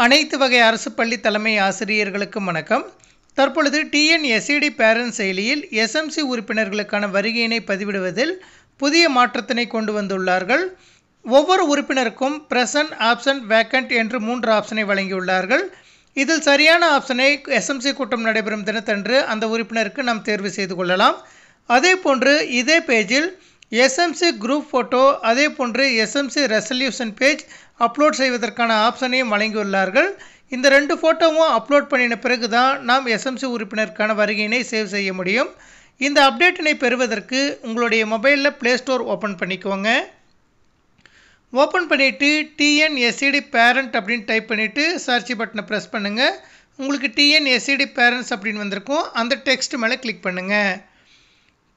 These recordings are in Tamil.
அனைத்து வகை அரசு பள்ளி தலைமை ஆசிரியர்களுக்கும் வணக்கம். தற்பொழுது டிஎன்எஸ்சிடி பேரண்ட் செயலியில் எஸ்எம்சி உறுப்பினர்களுக்கான வருகையினை பதிவிடுவதில் புதிய மாற்றத்தினை கொண்டு வந்துள்ளார்கள். ஒவ்வொரு உறுப்பினருக்கும் பிரசன்ட், ஆப்சன்ட், வேக்கன்ட் என்று 3 ஆப்ஷனை வழங்கியுள்ளார்கள். இதில் சரியான ஆப்ஷனை எஸ்எம்சி கூட்டம் நடைபெறும் தினத்தன்று அந்த உறுப்பினருக்கு நாம் தேர்வு செய்து கொள்ளலாம். அதே போன்று இதே பேஜில் எஸ்எம்சி குரூப் ஃபோட்டோ, அதே போன்று எஸ்எம்சி ரெசல்யூஷன் பேஜ் அப்லோட் செய்வதற்கான ஆப்ஷனையும் வழங்கியுள்ளார்கள். இந்த 2 ஃபோட்டோவும் அப்லோட் பண்ணின பிறகு தான் நாம் எஸ்எம்சி உறுப்பினருக்கான வருகையினை சேவ் செய்ய முடியும். இந்த அப்டேட்டினை பெறுவதற்கு உங்களுடைய மொபைலில் ப்ளே ஸ்டோர் ஓப்பன் பண்ணிக்கோங்க. ஓப்பன் பண்ணிவிட்டு டிஎன்எஸ்சிடி பேரண்ட் அப்படின்னு டைப் பண்ணிவிட்டு சர்ச் பட்டனை ப்ரெஸ் பண்ணுங்கள். உங்களுக்கு டிஎன்எஸ்சிடி பேரண்ட்ஸ் அப்படின்னு வந்திருக்கும். அந்த டெக்ஸ்ட் மேலே கிளிக் பண்ணுங்கள்.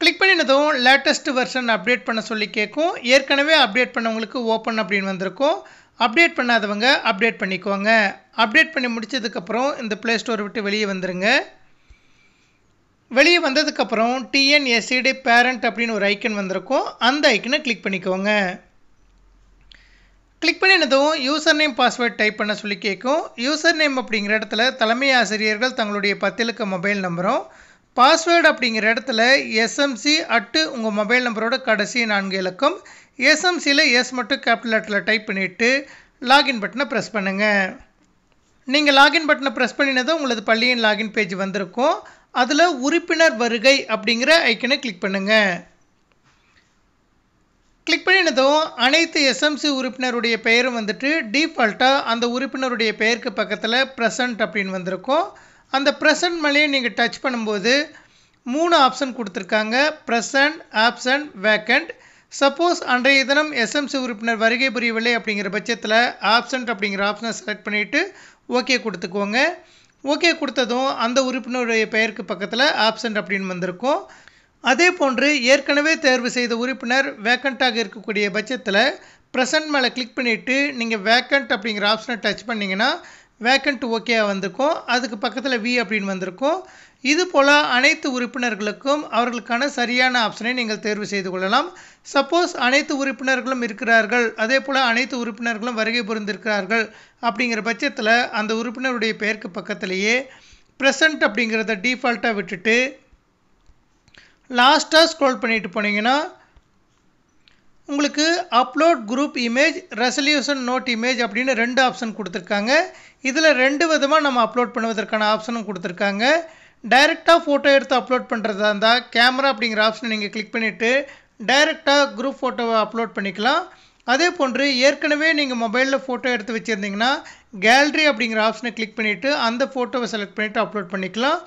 கிளிக் பண்ணினதும் லேட்டஸ்ட் வெர்ஷன் அப்டேட் பண்ண சொல்லி கேட்கும். ஏற்கனவே அப்டேட் பண்ணவங்களுக்கு ஓப்பன் அப்படின்னு வந்திருக்கும். அப்டேட் பண்ணாதவங்க அப்டேட் பண்ணிக்கோங்க. அப்டேட் பண்ணி முடித்ததுக்கப்புறம் இந்த ப்ளே ஸ்டோரை விட்டு வெளியே வந்துடுங்க. வெளியே வந்ததுக்கப்புறம் டிஎன்எஸ்சிடி பேரண்ட் அப்படின்னு ஒரு ஐக்கன் வந்திருக்கும். அந்த ஐக்கனை கிளிக் பண்ணிக்கோங்க. கிளிக் பண்ணினதும் யூசர் நேம் பாஸ்வேர்ட் டைப் பண்ண சொல்லி கேட்கும். யூசர் நேம் அப்படிங்கிற இடத்துல தலைமை ஆசிரியர்கள் தங்களுடைய 10 இலக்க மொபைல் நம்பரும், பாஸ்வேர்டு அப்படிங்கிற இடத்துல எஸ்எம்சி உங்கள் மொபைல் நம்பரோட கடைசி 4 இலக்கம், எஸ்எம்சியில் எஸ் மட்டும் கேபிட்டல் லெட்டரில் டைப் பண்ணிவிட்டு லாகின் பட்டனை ப்ரெஸ் பண்ணுங்கள். நீங்கள் லாகின் பட்டனை ப்ரெஸ் பண்ணினதும் உங்களது பள்ளியின் லாகின் பேஜ் வந்திருக்கும். அதில் உறுப்பினர் வருகை அப்படிங்கிற ஐக்கனை கிளிக் பண்ணுங்கள். கிளிக் பண்ணினதும் அனைத்து எஸ்எம்சி உறுப்பினருடைய பெயரும் வந்துட்டு டிஃபால்ட்டாக அந்த உறுப்பினருடைய பெயருக்கு பக்கத்தில் ப்ரெசன்ட் அப்படின்னு வந்திருக்கும். அந்த ப்ரெசன்ட் மேலேயே நீங்கள் டச் பண்ணும்போது 3 ஆப்ஷன் கொடுத்துருக்காங்க. Present, absent, vacant. சப்போஸ் அன்றைய தினம் எஸ்எம்சி உறுப்பினர் வருகை புரியவில்லை அப்படிங்கிற பட்சத்தில் ஆப்சன்ட் அப்படிங்கிற ஆப்ஷனை செலக்ட் பண்ணிவிட்டு ஓகே கொடுத்துக்கோங்க. ஓகே கொடுத்ததும் அந்த உறுப்பினருடைய பெயருக்கு பக்கத்தில் ஆப்சன்ட் அப்படின்னு வந்திருக்கும். அதே போன்று ஏற்கனவே தேர்வு செய்த உறுப்பினர் வேக்கண்ட்டாக இருக்கக்கூடிய பட்சத்தில் ப்ரெசன்ட் மேலே கிளிக் பண்ணிவிட்டு நீங்கள் வேக்கண்ட் அப்படிங்கிற ஆப்ஷனை டச் பண்ணிங்கன்னா வேக்கண்ட் ஓகேயாக வந்திருக்கும். அதுக்கு பக்கத்தில் வி அப்படின்னு வந்திருக்கும். இது போல் அனைத்து உறுப்பினர்களுக்கும் அவர்களுக்கான சரியான ஆப்ஷனை நீங்கள் தேர்வு செய்து கொள்ளலாம். சப்போஸ் அனைத்து உறுப்பினர்களும் இருக்கிறார்கள், அதே போல் அனைத்து உறுப்பினர்களும் வருகை புரிந்திருக்கிறார்கள் அப்படிங்கிற பட்சத்தில் அந்த உறுப்பினருடைய பெயருக்கு பக்கத்திலேயே ப்ரெசன்ட் அப்படிங்கிறத டிஃபால்ட்டாக விட்டுட்டு லாஸ்ட்டாக ஸ்க்ரோல் பண்ணிட்டு போனீங்கன்னா உங்களுக்கு upload group image, resolution note image அப்படின்னு 2 ஆப்ஷன் கொடுத்துருக்காங்க. இதில் 2 விதமாக நம்ம அப்லோட் பண்ணுவதற்கான ஆப்ஷனும் கொடுத்துருக்காங்க. டைரெக்டாக ஃபோட்டோ எடுத்து அப்லோட் பண்ணுறதா இருந்தால் கேமரா அப்படிங்கிற ஆப்ஷனை நீங்கள் கிளிக் பண்ணிவிட்டு டைரெக்டாக குரூப் ஃபோட்டோவை அப்லோட் பண்ணிக்கலாம். அதே போன்று ஏற்கனவே நீங்கள் மொபைலில் ஃபோட்டோ எடுத்து வச்சுருந்தீங்கன்னா கேலரி அப்படிங்கிற ஆப்ஷனை கிளிக் பண்ணிவிட்டு அந்த ஃபோட்டோவை செலக்ட் பண்ணிவிட்டு அப்லோட் பண்ணிக்கலாம்.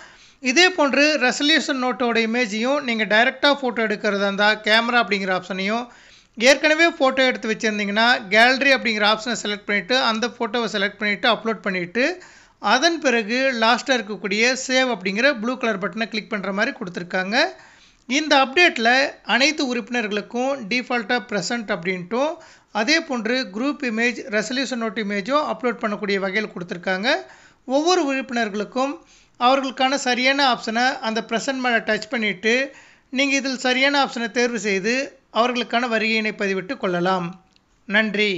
இதே போன்று ரெசல்யூஷன் நோட்டோட இமேஜையும் நீங்கள் டைரெக்டாக ஃபோட்டோ எடுக்கிறதா இருந்தால் கேமரா அப்படிங்கிற ஆப்ஷனையும், ஏற்கனவே ஃபோட்டோ எடுத்து வச்சுருந்தீங்கன்னா கேலரி அப்படிங்கிற ஆப்ஷனை செலக்ட் பண்ணிவிட்டு அந்த ஃபோட்டோவை செலக்ட் பண்ணிவிட்டு அப்லோட் பண்ணிவிட்டு அதன் பிறகு லாஸ்ட்டாக இருக்கக்கூடிய சேவ் அப்படிங்கிற ப்ளூ கலர் பட்டனை கிளிக் பண்ணுற மாதிரி கொடுத்துருக்காங்க. இந்த அப்டேட்டில் அனைத்து உறுப்பினர்களுக்கும் டிஃபால்ட்டாக ப்ரெசன்ட் அப்படின்ட்டும், அதே போன்று குரூப் இமேஜ், ரெசல்யூஷன் நோட் இமேஜும் அப்லோட் பண்ணக்கூடிய வகையில் கொடுத்துருக்காங்க. ஒவ்வொரு உறுப்பினர்களுக்கும் அவர்களுக்கான சரியான ஆப்ஷனை அந்த ப்ரெசன்ட் மேலே டச் பண்ணிவிட்டு நீங்கள் இதில் சரியான ஆப்ஷனை தேர்வு செய்து அவர்களுக்கான வருகையினை பதிவிட்டு கொள்ளலாம். நன்றி.